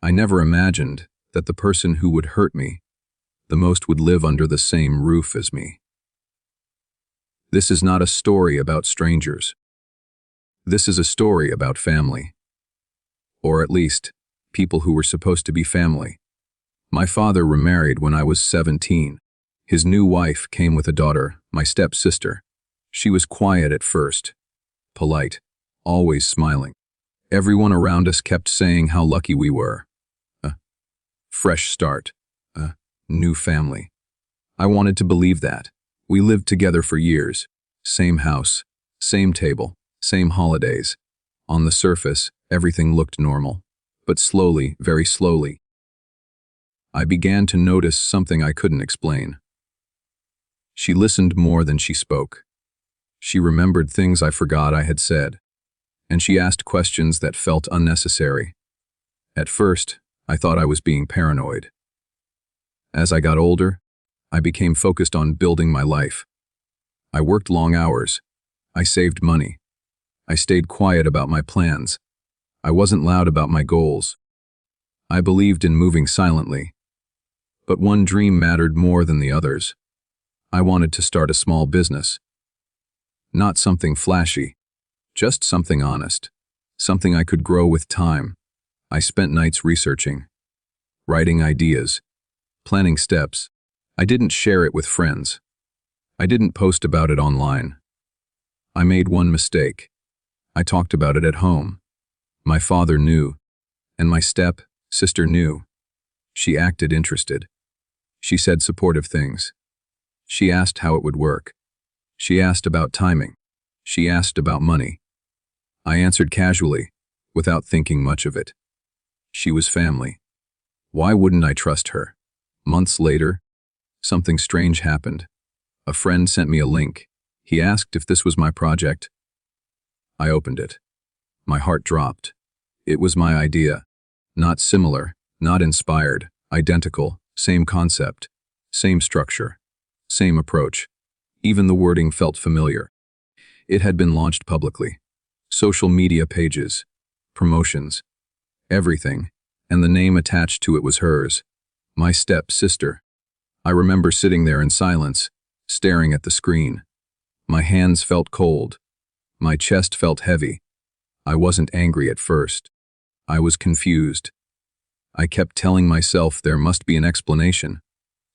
I never imagined that the person who would hurt me the most would live under the same roof as me. This is not a story about strangers. This is a story about family. Or at least, people who were supposed to be family. My father remarried when I was 17. His new wife came with a daughter, my step-sister. She was quiet at first, polite, always smiling. Everyone around us kept saying how lucky we were. A fresh start, a new family. I wanted to believe that. We lived together for years. Same house, same table, same holidays. On the surface, everything looked normal. But slowly, very slowly, I began to notice something I couldn't explain. She listened more than she spoke. She remembered things I forgot I had said, and she asked questions that felt unnecessary. At first, I thought I was being paranoid. As I got older, I became focused on building my life. I worked long hours. I saved money. I stayed quiet about my plans. I wasn't loud about my goals. I believed in moving silently. But one dream mattered more than the others. I wanted to start a small business. Not something flashy, just something honest, something I could grow with time. I spent nights researching, writing ideas, planning steps. I didn't share it with friends. I didn't post about it online. I made one mistake. I talked about it at home. My father knew, and my step-sister knew. She acted interested. She said supportive things. She asked how it would work. She asked about timing. She asked about money. I answered casually, without thinking much of it. She was family. Why wouldn't I trust her? Months later, something strange happened. A friend sent me a link. He asked if this was my project. I opened it. My heart dropped. It was my idea. Not similar, not inspired, identical, same concept, same structure, same approach. Even the wording felt familiar. It had been launched publicly. Social media pages, promotions, everything, and the name attached to it was hers, my step-sister. I remember sitting there in silence, staring at the screen. My hands felt cold. My chest felt heavy. I wasn't angry at first. I was confused. I kept telling myself there must be an explanation.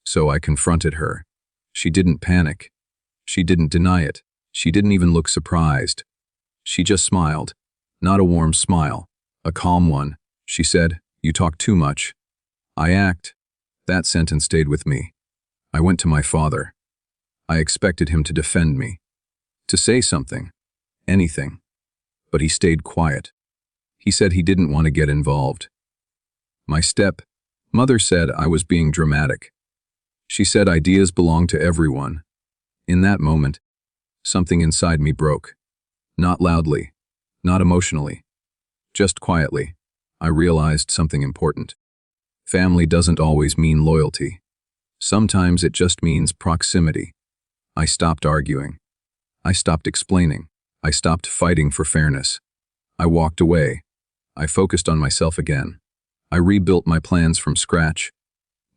So I confronted her. She didn't panic. She didn't deny it. She didn't even look surprised. She just smiled. Not a warm smile, a calm one. She said, "You talk too much." I act. That sentence stayed with me. I went to my father. I expected him to defend me, to say something, anything. But he stayed quiet. He said he didn't want to get involved. My step-mother said I was being dramatic. She said ideas belong to everyone. In that moment, something inside me broke. Not loudly, not emotionally, just quietly. I realized something important. Family doesn't always mean loyalty. Sometimes it just means proximity. I stopped arguing. I stopped explaining. I stopped fighting for fairness. I walked away. I focused on myself again. I rebuilt my plans from scratch.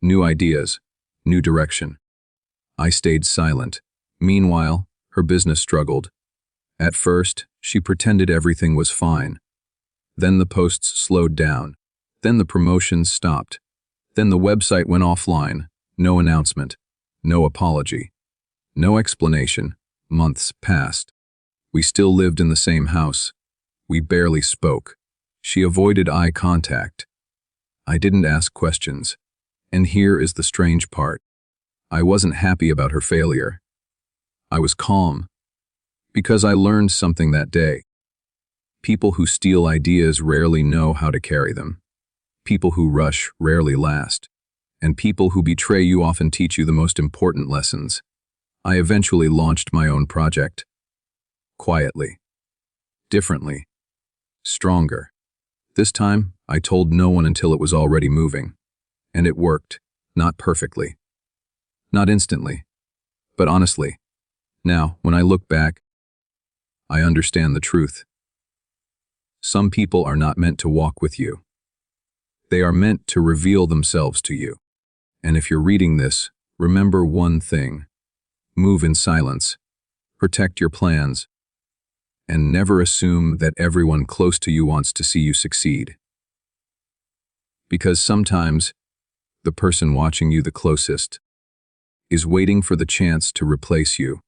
New ideas, new direction. I stayed silent. Meanwhile, her business struggled. At first, she pretended everything was fine. Then the posts slowed down. Then the promotions stopped. Then the website went offline. No announcement. No apology. No explanation. Months passed. We still lived in the same house. We barely spoke. She avoided eye contact. I didn't ask questions. And here is the strange part. I wasn't happy about her failure. I was calm. Because I learned something that day. People who steal ideas rarely know how to carry them. People who rush rarely last. And people who betray you often teach you the most important lessons. I eventually launched my own project. Quietly. Differently. Stronger. This time, I told no one until it was already moving. And it worked. Not perfectly. Not instantly. But honestly. Now, when I look back, I understand the truth. Some people are not meant to walk with you. They are meant to reveal themselves to you. And if you're reading this, remember one thing. Move in silence. Protect your plans. And never assume that everyone close to you wants to see you succeed. Because sometimes, the person watching you the closest is waiting for the chance to replace you.